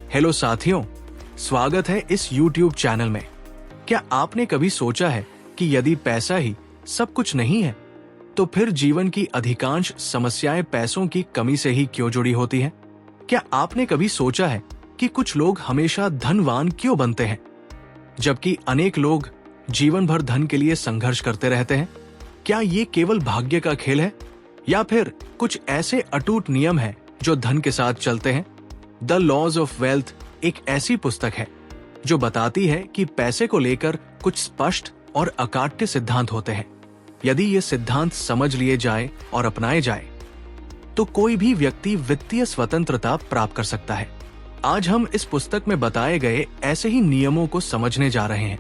Hello साथियों, स्वागत है इस YouTube चैनल में। क्या आपने कभी सोचा है कि यदि पैसा ही सब कुछ नहीं है तो फिर जीवन की अधिकांश समस्याएं पैसों की कमी से ही क्यों जुड़ी होती हैं? क्या आपने कभी सोचा है कि कुछ लोग हमेशा धनवान क्यों बनते हैं जबकि अनेक लोग जीवन भर धन के लिए संघर्ष करते रहते हैं? क्या ये केवल भाग्य का खेल है या फिर कुछ ऐसे अटूट नियम हैं जो धन के साथ चलते हैं? द लॉज ऑफ वेल्थ एक ऐसी पुस्तक है जो बताती है कि पैसे को लेकर कुछ स्पष्ट और अकाट्य सिद्धांत होते हैं। यदि ये सिद्धांत समझ लिए जाए और अपनाए जाए तो कोई भी व्यक्ति वित्तीय स्वतंत्रता प्राप्त कर सकता है। आज हम इस पुस्तक में बताए गए ऐसे ही नियमों को समझने जा रहे हैं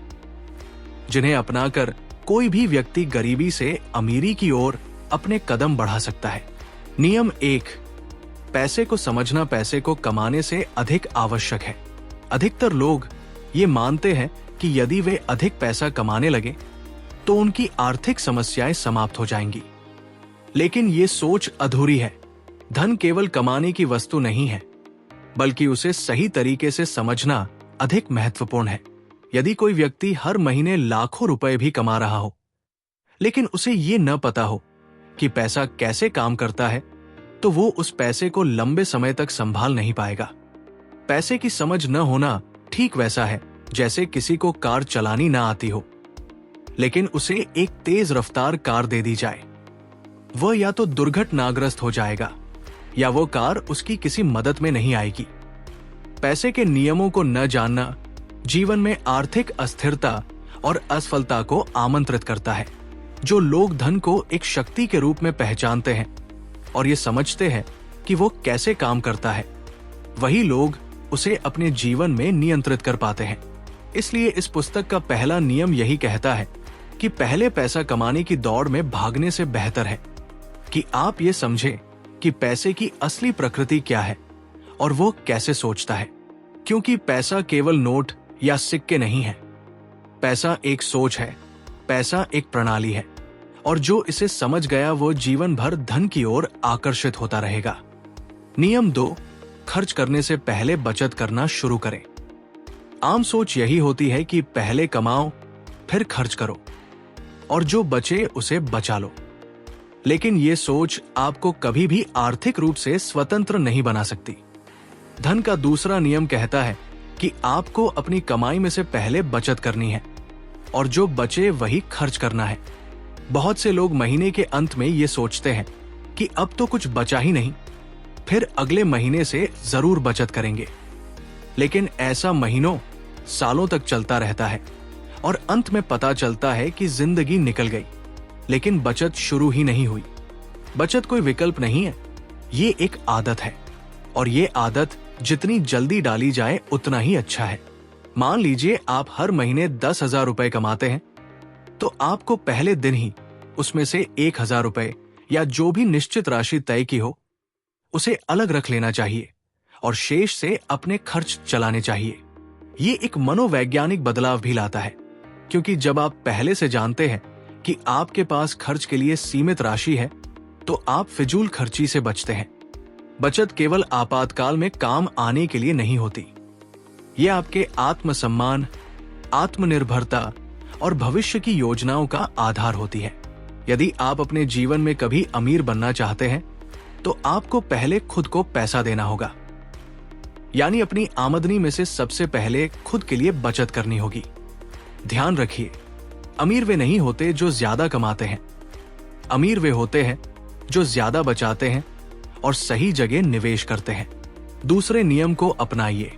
जिन्हें अपनाकर कोई भी व्यक्ति गरीबी से अमीरी की ओर अपने कदम बढ़ा सकता है। नियम 1, पैसे को समझना पैसे को कमाने से अधिक आवश्यक है। अधिकतर लोग ये मानते हैं कि यदि वे अधिक पैसा कमाने लगे तो उनकी आर्थिक समस्याएं समाप्त हो जाएंगी, लेकिन ये सोच अधूरी है। धन केवल कमाने की वस्तु नहीं है, बल्कि उसे सही तरीके से समझना अधिक महत्वपूर्ण है। यदि कोई व्यक्ति हर महीने लाखों रुपए भी कमा रहा हो, लेकिन उसे ये न पता हो कि पैसा कैसे काम करता है, तो वो उस पैसे को लंबे समय तक संभाल नहीं पाएगा। पैसे की समझ न होना ठीक वैसा है जैसे किसी को कार चलानी ना आती हो, लेकिन उसे एक तेज रफ्तार कार दे दी जाए। वह या तो दुर्घटनाग्रस्त हो जाएगा या वो कार उसकी किसी मदद में नहीं आएगी। पैसे के नियमों को न जानना जीवन में आर्थिक अस्थिरता और असफलता को आमंत्रित करता है। जो लोग धन को एक शक्ति के रूप में पहचानते हैं और ये समझते हैं कि वो कैसे काम करता है, वही लोग उसे अपने जीवन में नियंत्रित कर पाते हैं। इसलिए इस पुस्तक का पहला नियम यही कहता है कि पहले पैसा कमाने की दौड़ में भागने से बेहतर है कि आप ये समझें कि पैसे की असली प्रकृति क्या है और वो कैसे सोचता है। क्योंकि पैसा केवल नोट या सिक्के नहीं है। पैसा एक सोच है, पैसा एक प्रणाली है, और जो इसे समझ गया वो जीवन भर धन की ओर आकर्षित होता रहेगा। नियम 2, खर्च करने से पहले बचत करना शुरू करें। आम सोच यही होती है कि पहले कमाओ फिर खर्च करो और जो बचे उसे बचा लो, लेकिन ये सोच आपको कभी भी आर्थिक रूप से स्वतंत्र नहीं बना सकती। धन का दूसरा नियम कहता है कि आपको अपनी कमाई में से पहले बचत करनी है और जो बचे वही खर्च करना है। बहुत से लोग महीने के अंत में ये सोचते हैं कि अब तो कुछ बचा ही नहीं, फिर अगले महीने से जरूर बचत करेंगे, लेकिन ऐसा महीनों सालों तक चलता रहता है और अंत में पता चलता है कि जिंदगी निकल गई, लेकिन बचत शुरू ही नहीं हुई। बचत कोई विकल्प नहीं है, ये एक आदत है और ये आदत जितनी जल्दी डाली जाए उतना ही अच्छा है। मान लीजिए आप हर महीने 10,000 रुपए कमाते हैं, तो आपको पहले दिन ही उसमें से 1,000 रुपए या जो भी निश्चित राशि तय की हो उसे अलग रख लेना चाहिए और शेष से अपने खर्च चलाने चाहिए। ये एक मनोवैज्ञानिक बदलाव भी लाता है, क्योंकि जब आप पहले से जानते हैं कि आपके पास खर्च के लिए सीमित राशि है तो आप फिजूल खर्ची से बचते हैं। बचत केवल आपातकाल में काम आने के लिए नहीं होती, ये आपके आत्मसम्मान, आत्मनिर्भरता और भविष्य की योजनाओं का आधार होती है। यदि आप अपने जीवन में कभी अमीर बनना चाहते हैं तो आपको पहले खुद को पैसा देना होगा, यानी अपनी आमदनी में से सबसे पहले खुद के लिए बचत करनी होगी। ध्यान रखिए, अमीर वे नहीं होते जो ज्यादा कमाते हैं, अमीर वे होते हैं जो ज्यादा बचाते हैं और सही जगह निवेश करते हैं। दूसरे नियम को अपनाइए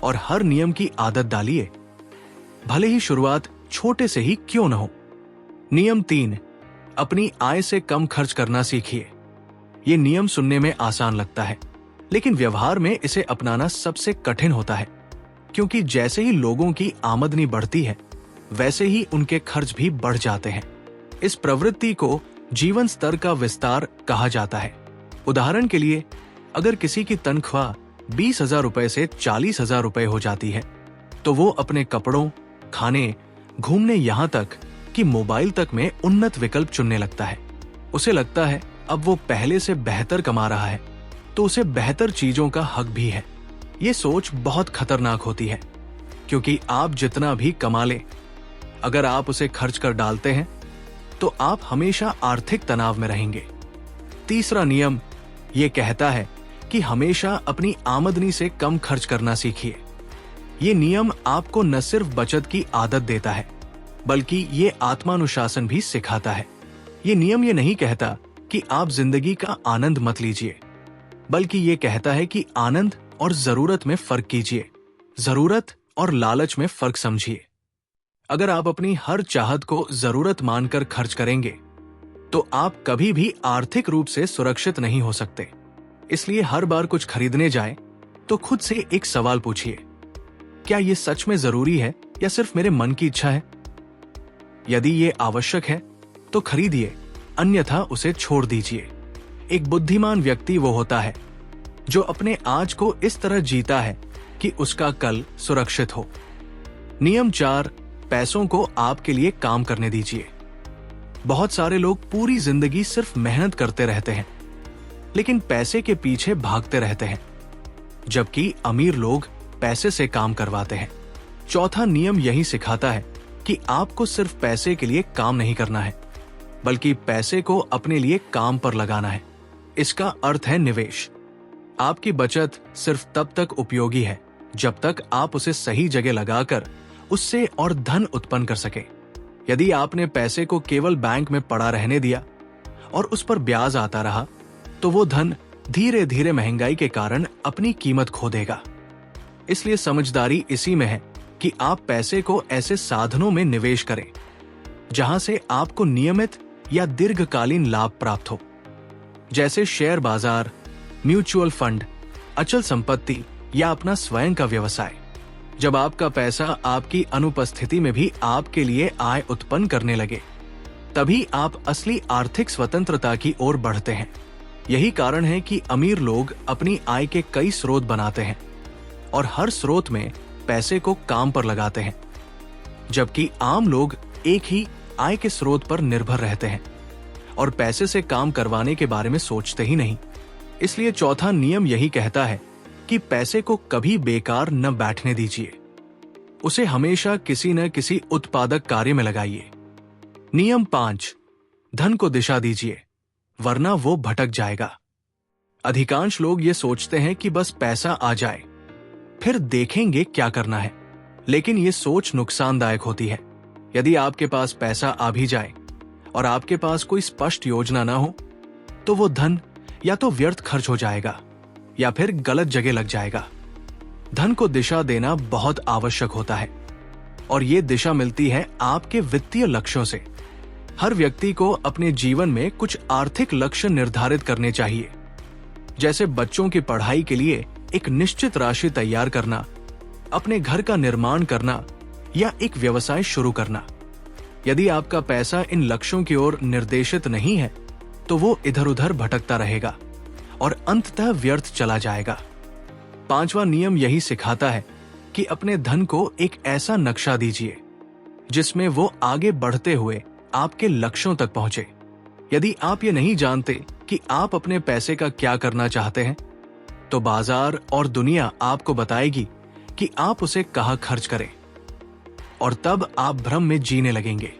और हर नियम की आदत डालिए, भले ही शुरुआत छोटे से ही क्यों न हो। नियम 3, अपनी आय से कम खर्च करना सीखिए। ये नियम सुनने में आसान लगता है, लेकिन व्यवहार में इसे अपनाना सबसे कठिन होता है, क्योंकि जैसे ही लोगों की आमदनी बढ़ती है वैसे ही उनके खर्च भी बढ़ जाते हैं। इस प्रवृत्ति को जीवन स्तर का विस्तार कहा जाता है। उदाहरण के लिए, अगर किसी की तनख्वाह 20,000 रुपए से 40,000 रुपए हो जाती है तो वो अपने कपड़ों, खाने, घूमने, यहाँ तक कि मोबाइल तक में उन्नत विकल्प चुनने लगता है। उसे लगता है अब वो पहले से बेहतर कमा रहा है तो उसे बेहतर चीजों का हक भी है। ये सोच बहुत खतरनाक होती है, क्योंकि आप जितना भी कमा लें, अगर आप उसे खर्च कर डालते हैं तो आप हमेशा आर्थिक तनाव में रहेंगे। तीसरा नियम ये कहता है कि हमेशा अपनी आमदनी से कम खर्च करना सीखिए। ये नियम आपको न सिर्फ बचत की आदत देता है, बल्कि ये आत्मानुशासन भी सिखाता है। ये नियम ये नहीं कहता कि आप जिंदगी का आनंद मत लीजिए, बल्कि ये कहता है कि आनंद और जरूरत में फर्क कीजिए, जरूरत और लालच में फर्क समझिए। अगर आप अपनी हर चाहत को जरूरत मानकर खर्च करेंगे तो आप कभी भी आर्थिक रूप से सुरक्षित नहीं हो सकते। इसलिए हर बार कुछ खरीदने जाएं तो खुद से एक सवाल पूछिए, क्या ये सच में जरूरी है या सिर्फ मेरे मन की इच्छा है? यदि ये आवश्यक है तो खरीदिए, अन्यथा उसे छोड़ दीजिए। एक बुद्धिमान व्यक्ति वो होता है जो अपने आज को इस तरह जीता है कि उसका कल सुरक्षित हो। नियम 4, पैसों को आपके लिए काम करने दीजिए। बहुत सारे लोग पूरी जिंदगी सिर्फ मेहनत करते रहते हैं, लेकिन पैसे के पीछे भागते रहते हैं, जबकि अमीर लोग पैसे से काम करवाते हैं। चौथा नियम यही सिखाता है कि आपको सिर्फ पैसे के लिए काम नहीं करना है, बल्कि पैसे को अपने लिए काम पर लगाना है। इसका अर्थ है निवेश। आपकी बचत सिर्फ तब तक उपयोगी है जब तक आप उसे सही जगह लगाकर उससे और धन उत्पन्न कर सके। यदि आपने पैसे को केवल बैंक में पड़ा रहने दिया और उस पर ब्याज आता रहा, तो वो धन धीरे धीरे महंगाई के कारण अपनी कीमत खो देगा। इसलिए समझदारी इसी में है कि आप पैसे को ऐसे साधनों में निवेश करें जहां से आपको नियमित या दीर्घकालीन लाभ प्राप्त हो, जैसे शेयर बाजार, म्यूचुअल फंड, अचल संपत्ति या अपना स्वयं का व्यवसाय। जब आपका पैसा आपकी अनुपस्थिति में भी आपके लिए आय उत्पन्न करने लगे, तभी आप असली आर्थिक स्वतंत्रता की ओर बढ़ते हैं। यही कारण है कि अमीर लोग अपनी आय के कई स्रोत बनाते हैं और हर स्रोत में पैसे को काम पर लगाते हैं, जबकि आम लोग एक ही आय के स्रोत पर निर्भर रहते हैं और पैसे से काम करवाने के बारे में सोचते ही नहीं। इसलिए चौथा नियम यही कहता है कि पैसे को कभी बेकार न बैठने दीजिए, उसे हमेशा किसी न किसी उत्पादक कार्य में लगाइए। नियम 5, धन को दिशा दीजिए, वरना वो भटक जाएगा। अधिकांश लोग ये सोचते हैं कि बस पैसा आ जाए, फिर देखेंगे क्या करना है, लेकिन ये सोच नुकसानदायक होती है। यदि आपके पास पैसा आ भी जाए और आपके पास कोई स्पष्ट योजना ना हो, तो वो धन या तो व्यर्थ खर्च हो जाएगा या फिर गलत जगह लग जाएगा। धन को दिशा देना बहुत आवश्यक होता है और ये दिशा मिलती है आपके वित्तीय लक्ष्यों से। हर व्यक्ति को अपने जीवन में कुछ आर्थिक लक्ष्य निर्धारित करने चाहिए, जैसे बच्चों की पढ़ाई के लिए एक निश्चित राशि तैयार करना, अपने घर का निर्माण करना या एक व्यवसाय शुरू करना। यदि आपका पैसा इन लक्ष्यों की ओर निर्देशित नहीं है, तो वो इधर उधर भटकता रहेगा और अंततः व्यर्थ चला जाएगा। 5वां नियम यही सिखाता है कि अपने धन को एक ऐसा नक्शा दीजिए जिसमें वो आगे बढ़ते हुए आपके लक्ष्यों तक पहुंचे। यदि आप ये नहीं जानते कि आप अपने पैसे का क्या करना चाहते हैं, तो बाजार और दुनिया आपको बताएगी कि आप उसे कहां खर्च करें, और तब आप भ्रम में जीने लगेंगे।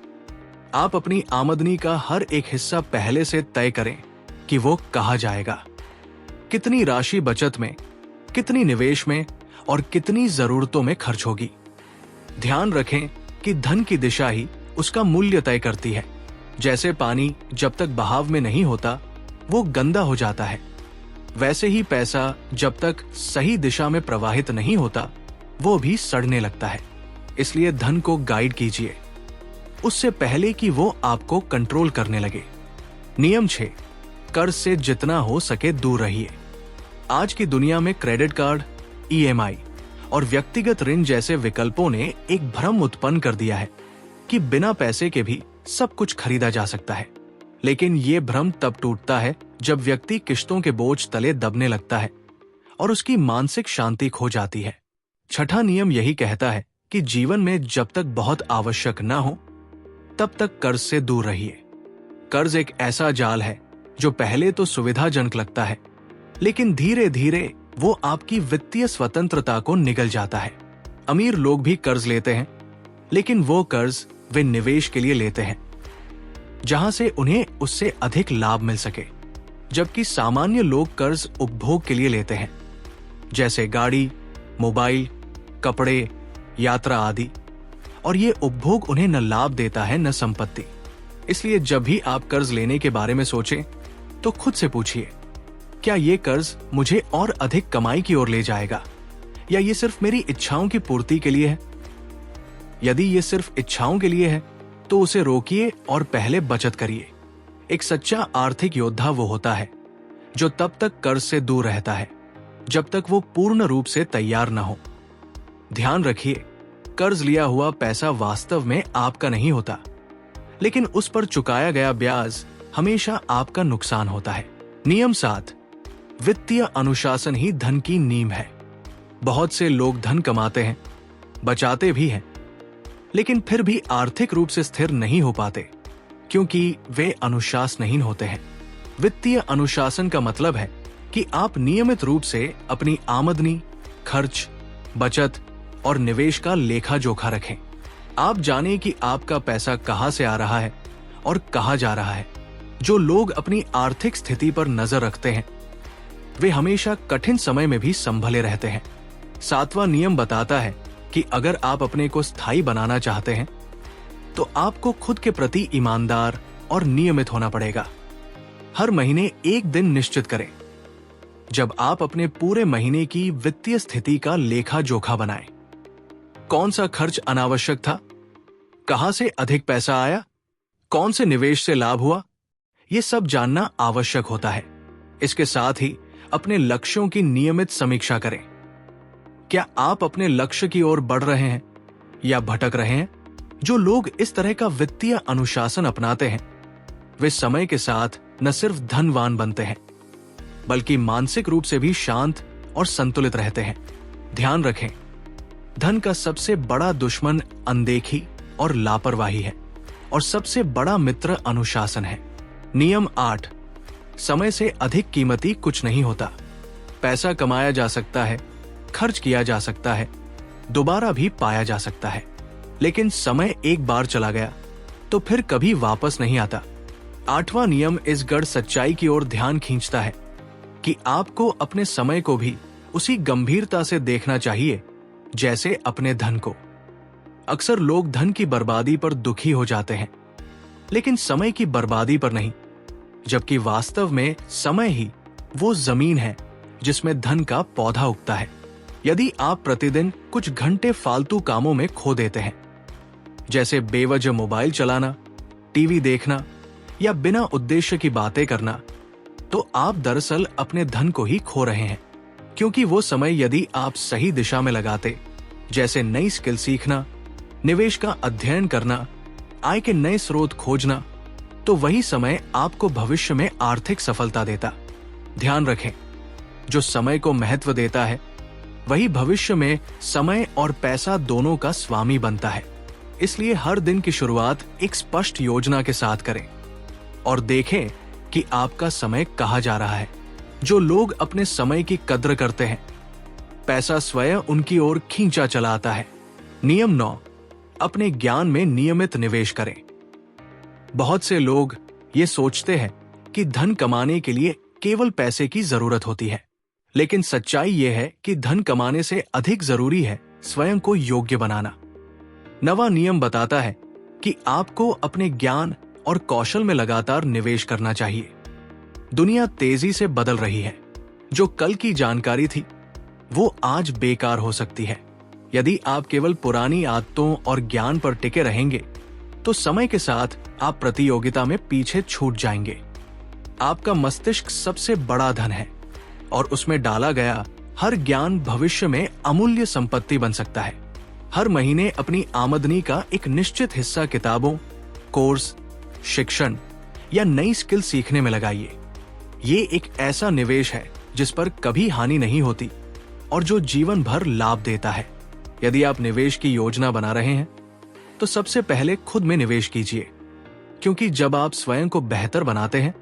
आप अपनी आमदनी का हर एक हिस्सा पहले से तय करें कि वो कहां जाएगा, कितनी राशि बचत में, कितनी निवेश में और कितनी जरूरतों में खर्च होगी। ध्यान रखें कि धन की दिशा ही उसका मूल्य तय करती है। जैसे पानी जब तक बहाव में नहीं होता वो गंदा हो जाता है, वैसे ही पैसा जब तक सही दिशा में प्रवाहित नहीं होता वो भी सड़ने लगता है। इसलिए धन को गाइड कीजिए उससे पहले कि वो आपको कंट्रोल करने लगे। नियम 6, कर्ज से जितना हो सके दूर रहिए। आज की दुनिया में क्रेडिट कार्ड, EMI और व्यक्तिगत ऋण जैसे विकल्पों ने एक भ्रम उत्पन्न कर दिया है कि बिना पैसे के भी सब कुछ खरीदा जा सकता है। लेकिन ये भ्रम तब टूटता है जब व्यक्ति किश्तों के बोझ तले दबने लगता है और उसकी मानसिक शांति खो जाती है। छठा नियम यही कहता है कि जीवन में जब तक बहुत आवश्यक ना हो तब तक कर्ज से दूर रहिए। कर्ज एक ऐसा जाल है जो पहले तो सुविधाजनक लगता है, लेकिन धीरे धीरे वो आपकी वित्तीय स्वतंत्रता को निगल जाता है। अमीर लोग भी कर्ज लेते हैं, लेकिन वो कर्ज वे निवेश के लिए लेते हैं, जहां से उन्हें उससे अधिक लाभ मिल सके, जबकि सामान्य लोग कर्ज उपभोग के लिए लेते हैं, जैसे गाड़ी, मोबाइल, कपड़े, यात्रा आदि। और ये उपभोग उन्हें न लाभ देता है न संपत्ति। इसलिए जब भी आप कर्ज लेने के बारे में सोचें तो खुद से पूछिए, क्या ये कर्ज मुझे और अधिक कमाई की ओर ले जाएगा, या ये सिर्फ मेरी इच्छाओं की पूर्ति के लिए है? यदि ये सिर्फ इच्छाओं के लिए है तो उसे रोकिए और पहले बचत करिए। एक सच्चा आर्थिक योद्धा वो होता है जो तब तक कर्ज से दूर रहता है जब तक वो पूर्ण रूप से तैयार न हो। ध्यान रखिए, कर्ज लिया हुआ पैसा वास्तव में आपका नहीं होता, लेकिन उस पर चुकाया गया ब्याज हमेशा आपका नुकसान होता है। नियम 7, वित्तीय अनुशासन ही धन की नींव है। बहुत से लोग धन कमाते हैं, बचाते भी हैं, लेकिन फिर भी आर्थिक रूप से स्थिर नहीं हो पाते, क्योंकि वे अनुशासनहीन होते हैं। वित्तीय अनुशासन का मतलब है कि आप नियमित रूप से अपनी आमदनी, खर्च, बचत और निवेश का लेखा जोखा रखें। आप जानें कि आपका पैसा कहां से आ रहा है और कहां जा रहा है। जो लोग अपनी आर्थिक स्थिति पर नजर रखते हैं वे हमेशा कठिन समय में भी संभले रहते हैं। 7वां नियम बताता है कि अगर आप अपने को स्थायी बनाना चाहते हैं तो आपको खुद के प्रति ईमानदार और नियमित होना पड़ेगा। हर महीने एक दिन निश्चित करें जब आप अपने पूरे महीने की वित्तीय स्थिति का लेखा जोखा बनाएं। कौन सा खर्च अनावश्यक था, कहां से अधिक पैसा आया, कौन से निवेश से लाभ हुआ, ये सब जानना आवश्यक होता है। इसके साथ ही अपने लक्ष्यों की नियमित समीक्षा करें। क्या आप अपने लक्ष्य की ओर बढ़ रहे हैं या भटक रहे हैं? जो लोग इस तरह का वित्तीय अनुशासन अपनाते हैं वे समय के साथ न सिर्फ धनवान बनते हैं बल्कि मानसिक रूप से भी शांत और संतुलित रहते हैं। ध्यान रखें, धन का सबसे बड़ा दुश्मन अनदेखी और लापरवाही है और सबसे बड़ा मित्र अनुशासन है। नियम 8, समय से अधिक कीमती कुछ नहीं होता। पैसा कमाया जा सकता है, खर्च किया जा सकता है, दोबारा भी पाया जा सकता है, लेकिन समय एक बार चला गया तो फिर कभी वापस नहीं आता। 8वां नियम इस गढ़ सच्चाई की ओर ध्यान खींचता है कि आपको अपने समय को भी उसी गंभीरता से देखना चाहिए जैसे अपने धन को। अक्सर लोग धन की बर्बादी पर दुखी हो जाते हैं, लेकिन समय की बर्बादी पर नहीं, जबकि वास्तव में समय ही वो जमीन है जिसमें धन का पौधा उगता है। यदि आप प्रतिदिन कुछ घंटे फालतू कामों में खो देते हैं, जैसे बेवजह मोबाइल चलाना, टीवी देखना या बिना उद्देश्य की बातें करना, तो आप दरअसल अपने धन को ही खो रहे हैं। क्योंकि वो समय यदि आप सही दिशा में लगाते, जैसे नई स्किल सीखना, निवेश का अध्ययन करना, आय के नए स्रोत खोजना, तो वही समय आपको भविष्य में आर्थिक सफलता देता। ध्यान रखें, जो समय को महत्व देता है वही भविष्य में समय और पैसा दोनों का स्वामी बनता है। इसलिए हर दिन की शुरुआत एक स्पष्ट योजना के साथ करें और देखें कि आपका समय कहां जा रहा है। जो लोग अपने समय की कद्र करते हैं, पैसा स्वयं उनकी ओर खींचा चला आता है। नियम 9, अपने ज्ञान में नियमित निवेश करें। बहुत से लोग ये सोचते हैं कि धन कमाने के लिए केवल पैसे की जरूरत होती है, लेकिन सच्चाई ये है कि धन कमाने से अधिक जरूरी है स्वयं को योग्य बनाना। 9वां नियम बताता है कि आपको अपने ज्ञान और कौशल में लगातार निवेश करना चाहिए। दुनिया तेजी से बदल रही है। जो कल की जानकारी थी वो आज बेकार हो सकती है। यदि आप केवल पुरानी आदतों और ज्ञान पर टिके रहेंगे तो समय के साथ आप प्रतियोगिता में पीछे छूट जाएंगे। आपका मस्तिष्क सबसे बड़ा धन है और उसमें डाला गया हर ज्ञान भविष्य में अमूल्य संपत्ति बन सकता है। हर महीने अपनी आमदनी का एक निश्चित हिस्सा किताबों, कोर्स, शिक्षण या नई स्किल सीखने में लगाइए। ये एक ऐसा निवेश है जिस पर कभी हानि नहीं होती और जो जीवन भर लाभ देता है। यदि आप निवेश की योजना बना रहे हैं तो सबसे पहले खुद में निवेश कीजिए, क्योंकि जब आप स्वयं को बेहतर बनाते हैं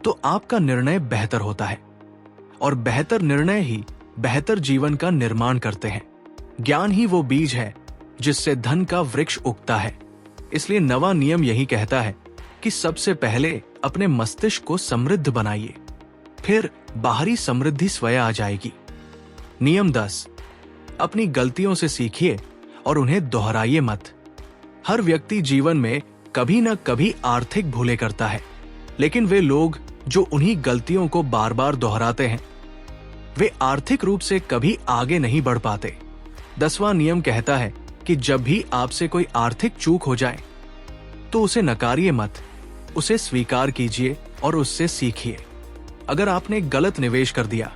तो आपका निर्णय बेहतर होता है और बेहतर निर्णय ही बेहतर जीवन का निर्माण करते हैं। ज्ञान ही वो बीज है जिससे धन का वृक्ष उगता है। इसलिए नवा नियम यही कहता है कि सबसे पहले अपने मस्तिष्क को समृद्ध बनाइए, फिर बाहरी समृद्धि स्वयं आ जाएगी। नियम 10, अपनी गलतियों से सीखिए और उन्हें दोहराइए मत। हर व्यक्ति जीवन में कभी न कभी आर्थिक भूलें करता है, लेकिन वे लोग जो उन्हीं गलतियों को बार बार दोहराते हैं, वे आर्थिक रूप से कभी आगे नहीं बढ़ पाते। 10वां नियम कहता है कि जब भी आपसे कोई आर्थिक चूक हो जाए तो उसे नकारिए मत, उसे स्वीकार कीजिए और उससे सीखिए। अगर आपने गलत निवेश कर दिया,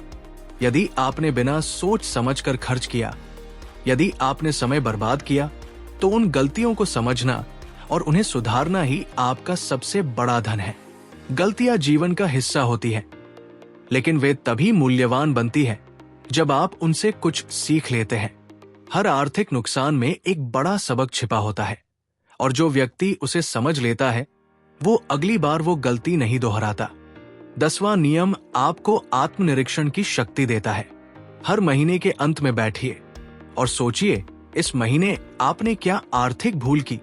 यदि आपने बिना सोच समझकर खर्च किया, यदि आपने समय बर्बाद किया, तो उन गलतियों को समझना और उन्हें सुधारना ही आपका सबसे बड़ा धन है। गलतियां जीवन का हिस्सा होती है, लेकिन वे तभी मूल्यवान बनती है जब आप उनसे कुछ सीख लेते हैं। हर आर्थिक नुकसान में एक बड़ा सबक छिपा होता है, और जो व्यक्ति उसे समझ लेता है वो अगली बार वो गलती नहीं दोहराता। 10वां नियम आपको आत्मनिरीक्षण की शक्ति देता है। हर महीने के अंत में बैठिए और सोचिए इस महीने आपने क्या आर्थिक भूल की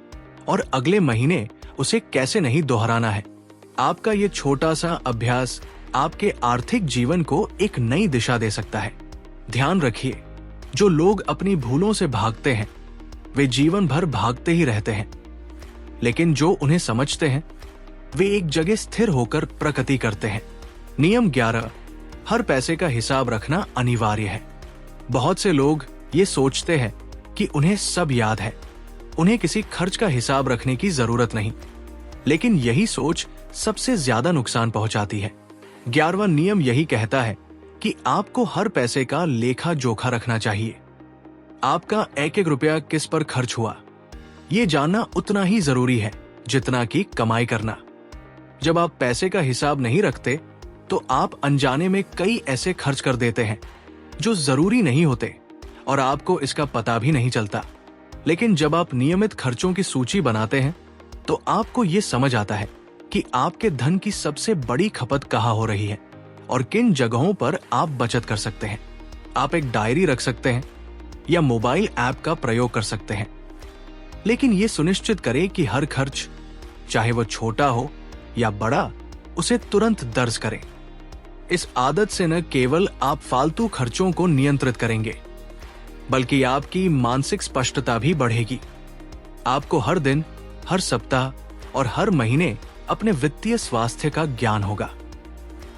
और अगले महीने उसे कैसे नहीं दोहराना है। आपका ये छोटा सा अभ्यास आपके आर्थिक जीवन को एक नई दिशा दे सकता है। ध्यान रखिए, जो लोग अपनी भूलों से भागते हैं वे जीवन भर भागते ही रहते हैं, लेकिन जो उन्हें समझते हैं वे एक जगह स्थिर होकर प्रगति करते हैं। नियम 11, हर पैसे का हिसाब रखना अनिवार्य है। बहुत से लोग ये सोचते हैं कि उन्हें सब याद है, उन्हें किसी खर्च का हिसाब रखने की जरूरत नहीं, लेकिन यही सोच सबसे ज्यादा नुकसान पहुंचाती है। 11वां नियम यही कहता है कि आपको हर पैसे का लेखा जोखा रखना चाहिए। आपका एक एक रुपया किस पर खर्च हुआ, ये जानना उतना ही जरूरी है जितना कि कमाई करना। जब आप पैसे का हिसाब नहीं रखते तो आप अनजाने में कई ऐसे खर्च कर देते हैं जो जरूरी नहीं होते और आपको इसका पता भी नहीं चलता। लेकिन जब आप नियमित खर्चों की सूची बनाते हैं तो आपको ये समझ आता है कि आपके धन की सबसे बड़ी खपत कहाँ हो रही है और किन जगहों पर आप बचत कर सकते हैं। आप एक डायरी रख सकते हैं या मोबाइल ऐप का प्रयोग कर सकते हैं, लेकिन ये सुनिश्चित करें कि हर खर्च, चाहे वो छोटा हो या बड़ा, उसे तुरंत दर्ज करें। इस आदत से न केवल आप फालतू खर्चों को नियंत्रित करेंगे, बल्कि आपकी मानसिक स्पष्टता भी बढ़ेगी। आपको हर दिन, हर सप्ताह और हर महीने अपने वित्तीय स्वास्थ्य का ज्ञान होगा,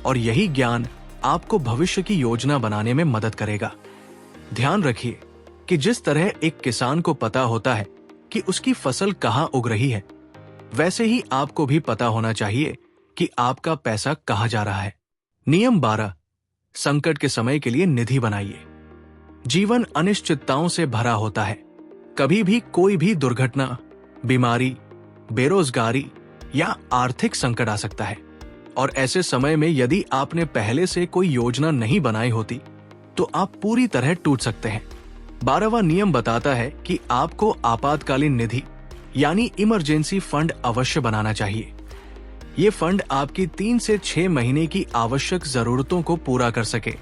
और यही ज्ञान आपको भविष्य की योजना बनाने में मदद करेगा। ध्यान रखिए कि जिस तरह एक किसान को पता होता है कि उसकी फसल कहाँ उग रही है, वैसे ही आपको भी पता होना चाहिए कि आपका पैसा कहाँ जा रहा है। नियम 12, संकट के समय के लिए निधि बनाइए। जीवन अनिश्चितताओं से भरा होता है। कभी भी कोई भी दुर्घटना, बीमारी, बेरोजगारी या आर्थिक संकट आ सकता है, और ऐसे समय में यदि आपने पहले से कोई योजना नहीं बनाई होती तो आप पूरी तरह टूट सकते हैं। 12वां नियम बताता है कि आपको आपातकालीन निधि यानी इमरजेंसी फंड अवश्य बनाना चाहिए। ये फंड आपकी 3 से 6 महीने की आवश्यक जरूरतों को पूरा कर सके,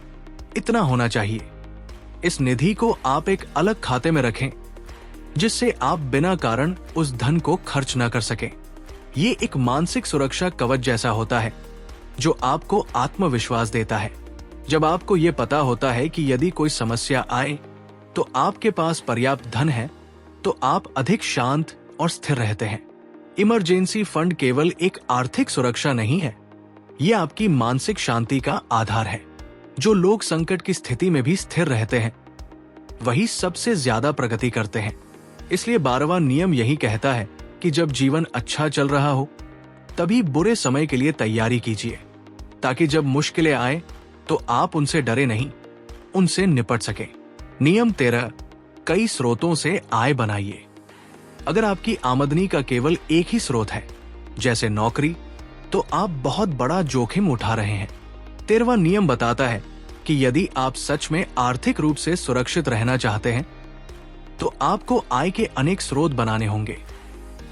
इतना होना चाहिए। इस निधि को आप एक अलग खाते में रखें, जिससे आप बिना कारण उस धन को खर्च न कर सकें। ये एक मानसिक सुरक्षा कवच जैसा होता है जो आपको आत्मविश्वास देता है। जब आपको ये पता होता है कि यदि कोई समस्या आए तो आपके पास पर्याप्त धन है, तो आप अधिक शांत और स्थिर रहते हैं। इमरजेंसी फंड केवल एक आर्थिक सुरक्षा नहीं है, यह आपकी मानसिक शांति का आधार है। जो लोग संकट की स्थिति में भी स्थिर रहते हैं, वही सबसे ज्यादा प्रगति करते हैं। इसलिए 12वां नियम यही कहता है कि जब जीवन अच्छा चल रहा हो, तभी बुरे समय के लिए तैयारी कीजिए, ताकि जब मुश्किलें आए तो आप उनसे डरे नहीं, उनसे निपट सके। नियम 13, कई स्रोतों से आय बनाइए। अगर आपकी आमदनी का केवल एक ही स्रोत है, जैसे नौकरी, तो आप बहुत बड़ा जोखिम उठा रहे हैं। 13वां नियम बताता है कि यदि आप सच में आर्थिक रूप से सुरक्षित रहना चाहते हैं, तो आपको आय के अनेक स्रोत बनाने होंगे।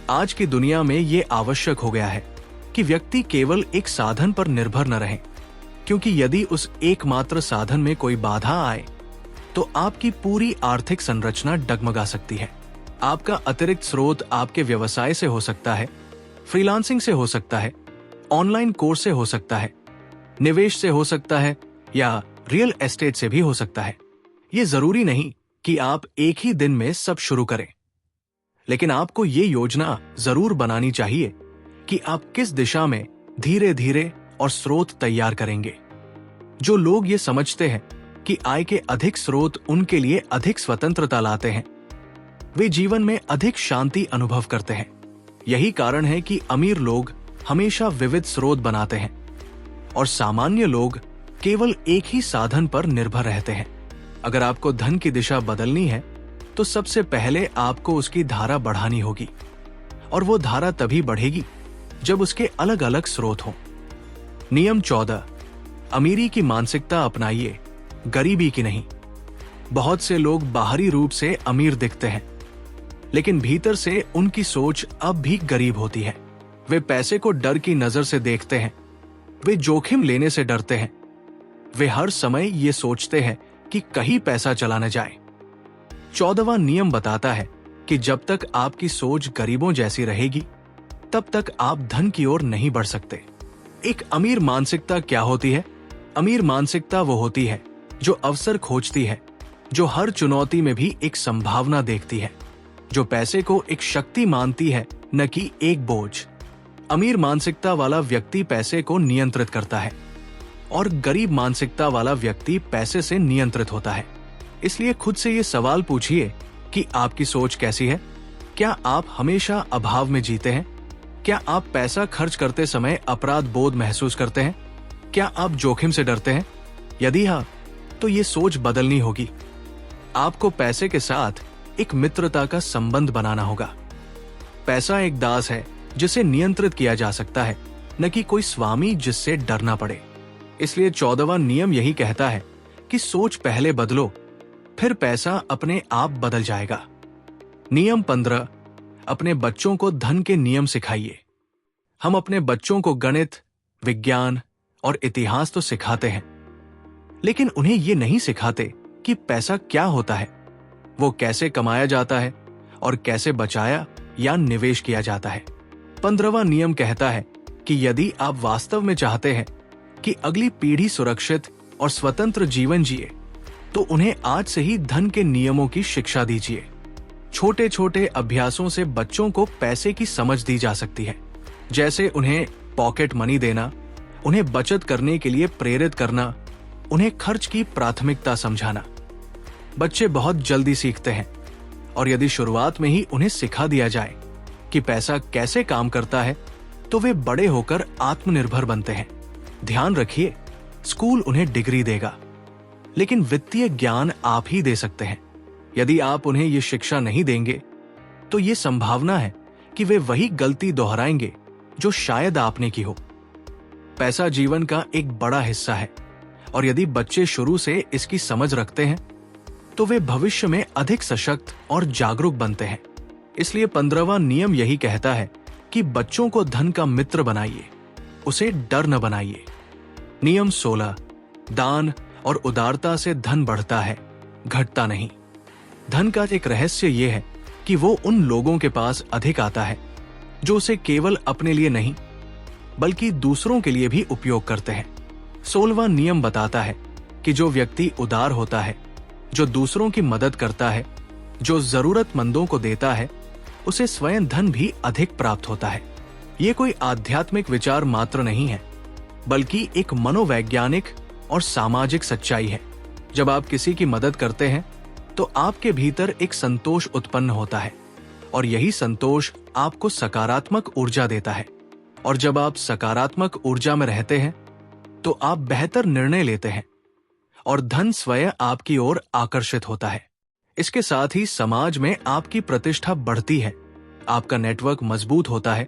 आज की दुनिया में ये आवश्यक हो गया है कि व्यक्ति केवल एक साधन पर निर्भर न रहे, क्योंकि यदि उस एकमात्र साधन में कोई बाधा आए तो आपकी पूरी आर्थिक संरचना डगमगा सकती है। आपका अतिरिक्त स्रोत आपके व्यवसाय से हो सकता है, फ्रीलांसिंग से हो सकता है, ऑनलाइन कोर्स से हो सकता है, निवेश से हो सकता है या रियल एस्टेट से भी हो सकता है। ये जरूरी नहीं कि आप एक ही दिन में सब शुरू करें, लेकिन आपको ये योजना जरूर बनानी चाहिए कि आप किस दिशा में धीरे धीरे और स्रोत तैयार करेंगे। जो लोग ये समझते हैं कि आय के अधिक स्रोत उनके लिए अधिक स्वतंत्रता लाते हैं, वे जीवन में अधिक शांति अनुभव करते हैं। यही कारण है कि अमीर लोग हमेशा विविध स्रोत बनाते हैं और सामान्य लोग केवल एक ही साधन पर निर्भर रहते हैं। अगर आपको धन की दिशा बदलनी है तो सबसे पहले आपको उसकी धारा बढ़ानी होगी, और वो धारा तभी बढ़ेगी जब उसके अलग अलग स्रोत हों। नियम 14, अमीरी की मानसिकता अपनाइए, गरीबी की नहीं। बहुत से लोग बाहरी रूप से अमीर दिखते हैं, लेकिन भीतर से उनकी सोच अब भी गरीब होती है। वे पैसे को डर की नजर से देखते हैं, वे जोखिम लेने से डरते हैं, वे हर समय ये सोचते हैं कि कहीं पैसा चला न जाए। 14वां नियम बताता है कि जब तक आपकी सोच गरीबों जैसी रहेगी तब तक आप धन की ओर नहीं बढ़ सकते। एक अमीर मानसिकता क्या होती है? अमीर मानसिकता वो होती है जो अवसर खोजती है, जो हर चुनौती में भी एक संभावना देखती है, जो पैसे को एक शक्ति मानती है न कि एक बोझ। अमीर मानसिकता वाला व्यक्ति पैसे को नियंत्रित करता है और गरीब मानसिकता वाला व्यक्ति पैसे से नियंत्रित होता है। इसलिए खुद से ये सवाल पूछिए कि आपकी सोच कैसी है? क्या आप हमेशा अभाव में जीते हैं? क्या आप पैसा खर्च करते समय अपराध बोध महसूस करते हैं? क्या आप जोखिम से डरते हैं? यदि हाँ, तो ये सोच बदलनी होगी। आपको पैसे के साथ एक मित्रता का संबंध बनाना होगा। पैसा एक दास है जिसे नियंत्रित किया जा सकता है, न कि कोई स्वामी जिससे डरना पड़े। इसलिए 14वां नियम यही कहता है कि सोच पहले बदलो, फिर पैसा अपने आप बदल जाएगा। नियम 15, अपने बच्चों को धन के नियम सिखाइए। हम अपने बच्चों को गणित, विज्ञान और इतिहास तो सिखाते हैं, लेकिन उन्हें ये नहीं सिखाते कि पैसा क्या होता है, वो कैसे कमाया जाता है और कैसे बचाया या निवेश किया जाता है। 15वां नियम कहता है कि यदि आप वास्तव में चाहते हैं कि अगली पीढ़ी सुरक्षित और स्वतंत्र जीवन जिए, तो उन्हें आज से ही धन के नियमों की शिक्षा दीजिए। छोटे छोटे अभ्यासों से बच्चों को पैसे की समझ दी जा सकती है, जैसे उन्हें पॉकेट मनी देना, उन्हें बचत करने के लिए प्रेरित करना, उन्हें खर्च की प्राथमिकता समझाना। बच्चे बहुत जल्दी सीखते हैं, और यदि शुरुआत में ही उन्हें सिखा दिया जाए कि पैसा कैसे काम करता है, तो वे बड़े होकर आत्मनिर्भर बनते हैं। ध्यान रखिए, स्कूल उन्हें डिग्री देगा, लेकिन वित्तीय ज्ञान आप ही दे सकते हैं। यदि आप उन्हें ये शिक्षा नहीं देंगे, तो ये संभावना है कि वे वही गलती दोहराएंगे जो शायद आपने की हो। पैसा जीवन का एक बड़ा हिस्सा है, और यदि बच्चे शुरू से इसकी समझ रखते हैं, तो वे भविष्य में अधिक सशक्त और जागरूक बनते हैं। इसलिए 15वां नियम यही कहता है कि बच्चों को धन का मित्र बनाइए, उसे डर न बनाइए। नियम 16, दान और उदारता से धन बढ़ता है, घटता नहीं। धन का एक रहस्य यह है कि वो उन लोगों के पास अधिक आता है जो उसे केवल अपने लिए नहीं बल्कि दूसरों के लिए भी उपयोग करते हैं। 16वां नियम बताता है कि जो व्यक्ति उदार होता है, जो दूसरों की मदद करता है, जो जरूरतमंदों को देता है, उसे स्वयं धन भी अधिक प्राप्त होता है। ये कोई आध्यात्मिक विचार मात्र नहीं है, बल्कि एक मनोवैज्ञानिक और सामाजिक सच्चाई है। जब आप किसी की मदद करते हैं तो आपके भीतर एक संतोष उत्पन्न होता है, और यही संतोष आपको सकारात्मक ऊर्जा देता है। और जब आप सकारात्मक ऊर्जा में रहते हैं तो आप बेहतर निर्णय लेते हैं, और धन स्वयं आपकी ओर आकर्षित होता है। इसके साथ ही समाज में आपकी प्रतिष्ठा बढ़ती है, आपका नेटवर्क मजबूत होता है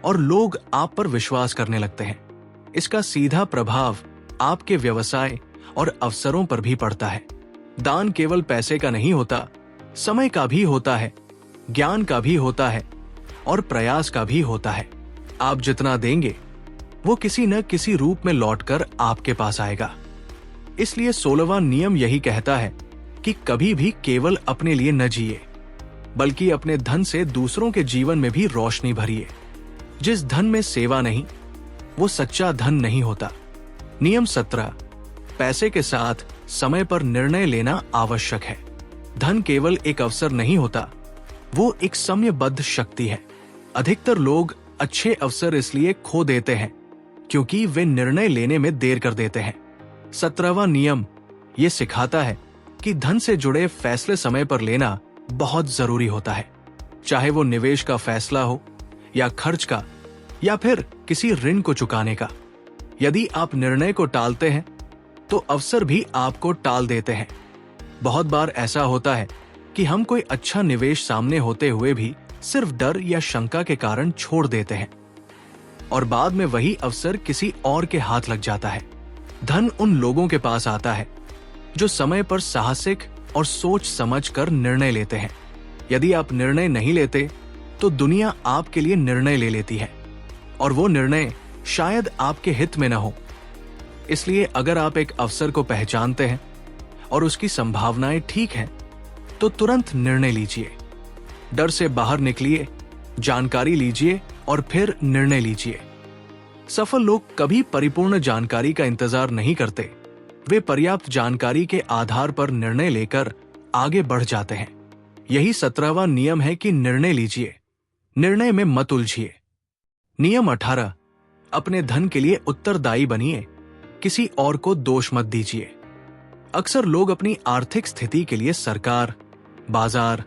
और लोग आप पर विश्वास करने लगते हैं। इसका सीधा प्रभाव आपके व्यवसाय और अवसरों पर भी पड़ता है। दान केवल पैसे का नहीं होता, समय का भी होता है, ज्ञान का भी होता है और प्रयास का भी होता है। आप जितना देंगे वो किसी न किसी रूप में लौटकर आपके पास आएगा। इसलिए 16वां नियम यही कहता है कि कभी भी केवल अपने लिए न जिए, बल्कि अपने धन से दूसरों के जीवन में भी रोशनी भरिए। जिस धन में सेवा नहीं, वो सच्चा धन नहीं होता। नियम 17, पैसे के साथ समय पर निर्णय लेना आवश्यक है। धन केवल एक अवसर नहीं होता, वो एक समयबद्ध शक्ति है। अधिकतर लोग अच्छे अवसर इसलिए खो देते हैं क्योंकि वे निर्णय लेने में देर कर देते हैं। 17वां नियम ये सिखाता है कि धन से जुड़े फैसले समय पर लेना बहुत जरूरी होता है, चाहे वो निवेश का फैसला हो या खर्च का या फिर किसी ऋण को चुकाने का। यदि आप निर्णय को टालते हैं तो अवसर भी आपको टाल देते हैं। बहुत बार ऐसा होता है कि हम कोई अच्छा निवेश सामने होते हुए भी सिर्फ डर या शंका के कारण छोड़ देते हैं और बाद में वही अवसर किसी और के हाथ लग जाता है। धन उन लोगों के पास आता है जो समय पर साहसिक और सोच समझकर निर्णय लेते हैं। यदि आप निर्णय नहीं लेते तो दुनिया आपके लिए निर्णय ले लेती है और वो निर्णय शायद आपके हित में न हो। इसलिए अगर आप एक अवसर को पहचानते हैं और उसकी संभावनाएं ठीक हैं, तो तुरंत निर्णय लीजिए। डर से बाहर निकलिए, जानकारी लीजिए और फिर निर्णय लीजिए। सफल लोग कभी परिपूर्ण जानकारी का इंतजार नहीं करते, वे पर्याप्त जानकारी के आधार पर निर्णय लेकर आगे बढ़ जाते हैं। यही 17वां नियम है कि निर्णय लीजिए, निर्णय में मत उलझिए। नियम 18, अपने धन के लिए उत्तरदायी बनिए, किसी और को दोष मत दीजिए। अक्सर लोग अपनी आर्थिक स्थिति के लिए सरकार, बाजार,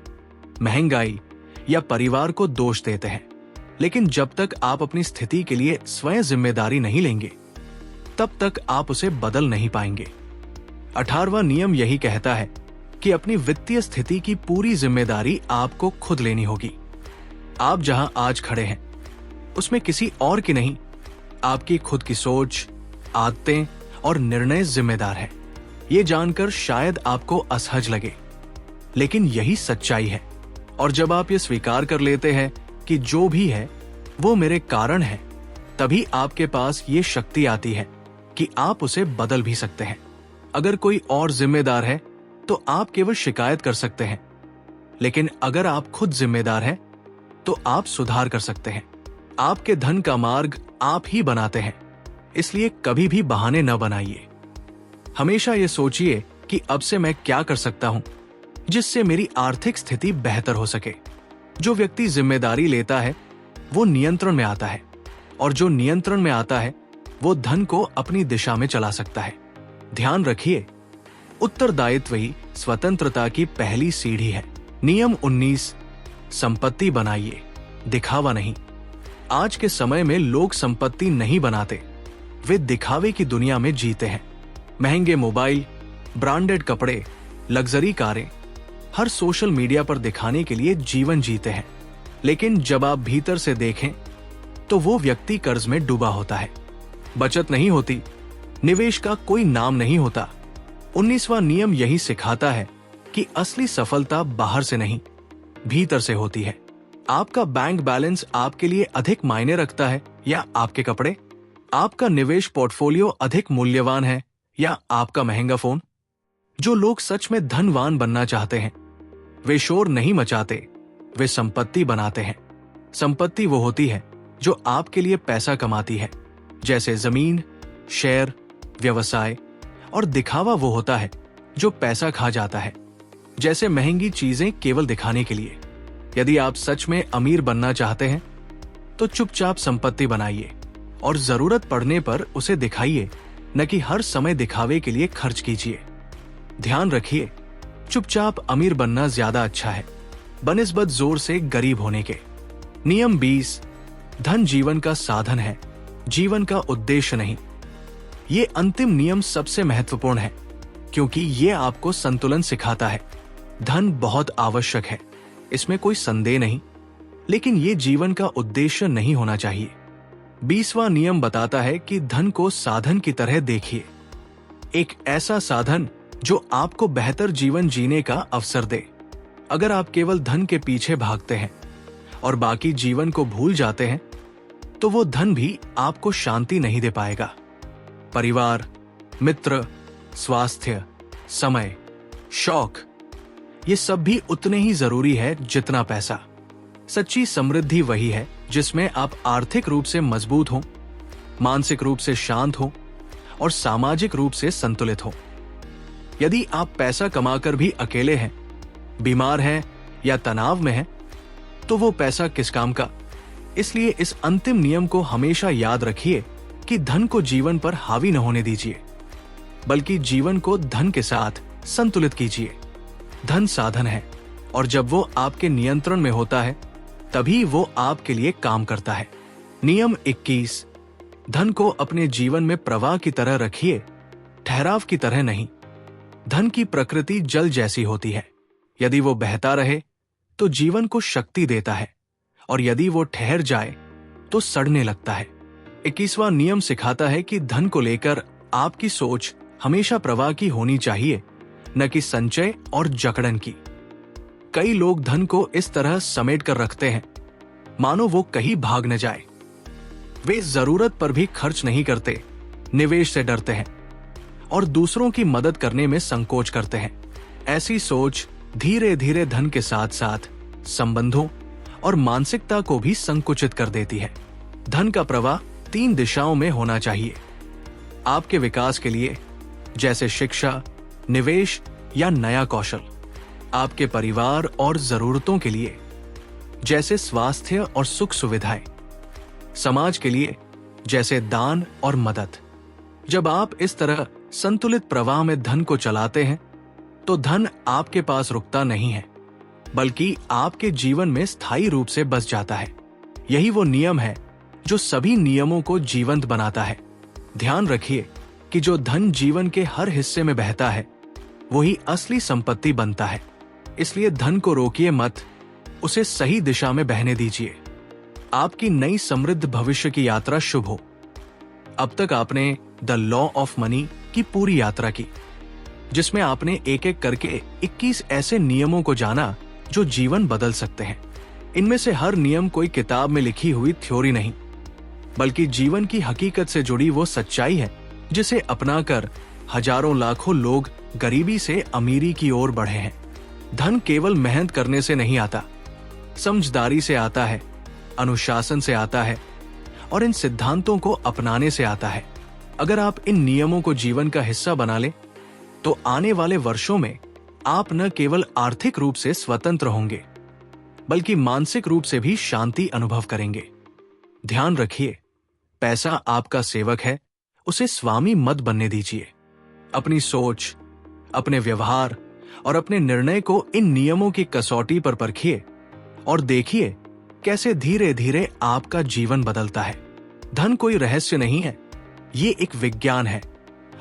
महंगाई या परिवार को दोष देते हैं, लेकिन जब तक आप अपनी स्थिति के लिए स्वयं जिम्मेदारी नहीं लेंगे, तब तक आप उसे बदल नहीं पाएंगे। 18वां नियम यही कहता है कि अपनी वित्तीय स्थिति की पूरी जिम्मेदारी आपको खुद लेनी होगी। आप जहां आज खड़े हैं, उसमें किसी और की नहीं, आपकी खुद की सोच, आदतें और निर्णय जिम्मेदार है। ये जानकर शायद आपको असहज लगे, लेकिन यही सच्चाई है। और जब आप ये स्वीकार कर लेते हैं कि जो भी है वो मेरे कारण है, तभी आपके पास ये शक्ति आती है कि आप उसे बदल भी सकते हैं। अगर कोई और जिम्मेदार है तो आप केवल शिकायत कर सकते हैं, लेकिन अगर आप खुद जिम्मेदार हैं तो आप सुधार कर सकते हैं। आपके धन का मार्ग आप ही बनाते हैं, इसलिए कभी भी बहाने न बनाइए। हमेशा ये सोचिए कि अब से मैं क्या कर सकता हूं जिससे मेरी आर्थिक स्थिति बेहतर हो सके। जो व्यक्ति जिम्मेदारी लेता है वो नियंत्रण में आता है, और जो नियंत्रण में आता है वो धन को अपनी दिशा में चला सकता है। ध्यान रखिए, उत्तरदायित्व ही स्वतंत्रता की पहली सीढ़ी है। नियम 19, संपत्ति बनाइए, दिखावा नहीं। आज के समय में लोग संपत्ति नहीं बनाते, वे दिखावे की दुनिया में जीते हैं। महंगे मोबाइल, ब्रांडेड कपड़े, लग्जरी कारें, हर सोशल मीडिया पर दिखाने के लिए जीवन जीते हैं। लेकिन जब आप भीतर से देखें तो वो व्यक्ति कर्ज में डूबा होता है, बचत नहीं होती, निवेश का कोई नाम नहीं होता। 19वां नियम यही सिखाता है कि असली सफलता बाहर से नहीं, भीतर से होती है। आपका बैंक बैलेंस आपके लिए अधिक मायने रखता है या आपके कपड़े? आपका निवेश पोर्टफोलियो अधिक मूल्यवान है या आपका महंगा फोन? जो लोग सच में धनवान बनना चाहते हैं, वे शोर नहीं मचाते, वे संपत्ति बनाते हैं। संपत्ति वो होती है जो आपके लिए पैसा कमाती है, जैसे जमीन, शेयर, व्यवसाय। और दिखावा वो होता है जो पैसा खा जाता है, जैसे महंगी चीजें केवल दिखाने के लिए। यदि आप सच में अमीर बनना चाहते हैं तो चुपचाप संपत्ति बनाइए और जरूरत पड़ने पर उसे दिखाइए, न कि हर समय दिखावे के लिए खर्च कीजिए। ध्यान रखिए, चुपचाप अमीर बनना ज्यादा अच्छा है बनिस्बत जोर से गरीब होने के। नियम 20, धन जीवन का साधन है, जीवन का उद्देश्य नहीं। ये अंतिम नियम सबसे महत्वपूर्ण है क्योंकि ये आपको संतुलन सिखाता है। धन बहुत आवश्यक है, इसमें कोई संदेह नहीं, लेकिन ये जीवन का उद्देश्य नहीं होना चाहिए। 20वां नियम बताता है कि धन को साधन की तरह देखिए, एक ऐसा साधन जो आपको बेहतर जीवन जीने का अवसर दे। अगर आप केवल धन के पीछे भागते हैं और बाकी जीवन को भूल जाते हैं, तो वो धन भी आपको शांति नहीं दे पाएगा। परिवार, मित्र, स्वास्थ्य, समय, शौक, ये सब भी उतने ही जरूरी है जितना पैसा। सच्ची समृद्धि वही है जिसमें आप आर्थिक रूप से मजबूत हो, मानसिक रूप से शांत हो और सामाजिक रूप से संतुलित हो। यदि आप पैसा कमाकर भी अकेले हैं, बीमार हैं या तनाव में हैं, तो वो पैसा किस काम का। इसलिए इस अंतिम नियम को हमेशा याद रखिए कि धन को जीवन पर हावी न होने दीजिए, बल्कि जीवन को धन के साथ संतुलित कीजिए। धन साधन है और जब वो आपके नियंत्रण में होता है तभी वो आपके लिए काम करता है। नियम 21, धन को अपने जीवन में प्रवाह की तरह रखिए, ठहराव की तरह नहीं। धन की प्रकृति जल जैसी होती है। यदि वो बहता रहे तो जीवन को शक्ति देता है और यदि वो ठहर जाए तो सड़ने लगता है। 21वां नियम सिखाता है कि धन को लेकर आपकी सोच हमेशा प्रवाह की होनी चाहिए, न कि संचय और जकड़न की। कई लोग धन को इस तरह समेट कर रखते हैं मानो वो कहीं भाग न जाए। वे जरूरत पर भी खर्च नहीं करते, निवेश से डरते हैं और दूसरों की मदद करने में संकोच करते हैं। ऐसी सोच धीरे धीरे धन के साथ साथ संबंधों और मानसिकता को भी संकुचित कर देती है। धन का प्रवाह 3 दिशाओं में होना चाहिए। आपके विकास के लिए, जैसे शिक्षा, निवेश या नया कौशल। आपके परिवार और जरूरतों के लिए, जैसे स्वास्थ्य और सुख सुविधाएं। समाज के लिए, जैसे दान और मदद। जब आप इस तरह संतुलित प्रवाह में धन को चलाते हैं तो धन आपके पास रुकता नहीं है, बल्कि आपके जीवन में स्थायी रूप से बस जाता है। यही वो नियम है जो सभी नियमों को जीवंत बनाता है। ध्यान रखिए कि जो धन जीवन के हर हिस्से में बहता है वही असली संपत्ति बनता है। इसलिए धन को रोकिए मत, उसे सही दिशा में बहने दीजिए। आपकी नई समृद्ध भविष्य की यात्रा शुभ हो। अब तक आपने द लॉ ऑफ मनी की पूरी यात्रा की, जिसमें आपने एक एक करके 21 ऐसे नियमों को जाना जो जीवन बदल सकते हैं। इनमें से हर नियम कोई किताब में लिखी हुई थ्योरी नहीं, बल्कि जीवन की हकीकत से जुड़ी वो सच्चाई है जिसे अपनाकर हजारों लाखों लोग गरीबी से अमीरी की ओर बढ़े हैं। धन केवल मेहनत करने से नहीं आता, समझदारी से आता है, अनुशासन से आता है और इन सिद्धांतों को अपनाने से आता है। अगर आप इन नियमों को जीवन का हिस्सा बना लें तो आने वाले वर्षों में आप न केवल आर्थिक रूप से स्वतंत्र होंगे, बल्कि मानसिक रूप से भी शांति अनुभव करेंगे। ध्यान रखिए, पैसा आपका सेवक है, उसे स्वामी मत बनने दीजिए। अपनी सोच, अपने व्यवहार और अपने निर्णय को इन नियमों की कसौटी पर परखिए और देखिए कैसे धीरे धीरे आपका जीवन बदलता है। धन कोई रहस्य नहीं है, ये एक विज्ञान है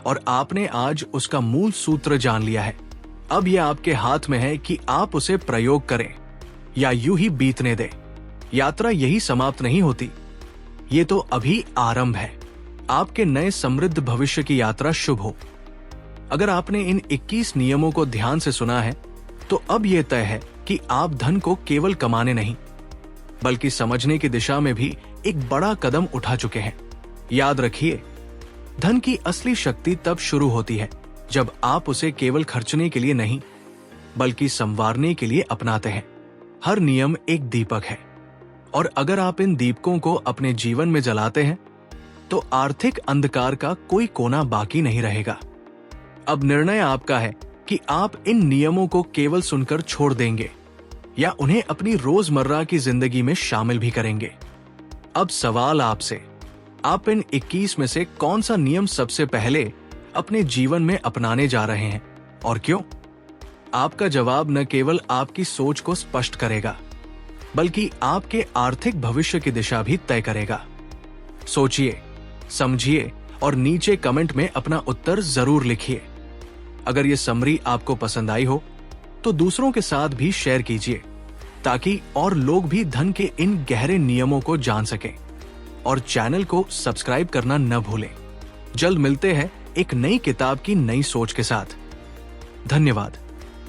और आपने आज उसका मूल सूत्र जान लिया है। अब यह आपके हाथ में है कि आप उसे प्रयोग करें या यूं ही बीतने दें। यात्रा यही समाप्त नहीं होती, ये तो अभी आरंभ है। आपके नए समृद्ध भविष्य की यात्रा शुभ हो। अगर आपने इन 21 नियमों को ध्यान से सुना है तो अब यह तय है कि आप धन को केवल कमाने नहीं, बल्कि समझने की दिशा में भी एक बड़ा कदम उठा चुके हैं। याद रखिए, धन की असली शक्ति तब शुरू होती है जब आप उसे केवल खर्चने के लिए नहीं, बल्कि संवारने के लिए अपनाते हैं। हर नियम एक दीपक है और अगर आप इन दीपकों को अपने जीवन में जलाते हैं तो आर्थिक अंधकार का कोई कोना बाकी नहीं रहेगा। अब निर्णय आपका है कि आप इन नियमों को केवल सुनकर छोड़ देंगे या उन्हें अपनी रोजमर्रा की जिंदगी में शामिल भी करेंगे। अब सवाल आपसे, आप इन 21 में से कौन सा नियम सबसे पहले अपने जीवन में अपनाने जा रहे हैं और क्यों? आपका जवाब न केवल आपकी सोच को स्पष्ट करेगा, बल्कि आपके आर्थिक भविष्य की दिशा भी तय करेगा। सोचिए, समझिए और नीचे कमेंट में अपना उत्तर जरूर लिखिए। अगर ये समरी आपको पसंद आई हो तो दूसरों के साथ भी शेयर कीजिए, ताकि और लोग भी धन के इन गहरे नियमों को जान सकें। और चैनल को सब्सक्राइब करना न भूलें। जल्द मिलते हैं एक नई किताब की नई सोच के साथ। धन्यवाद।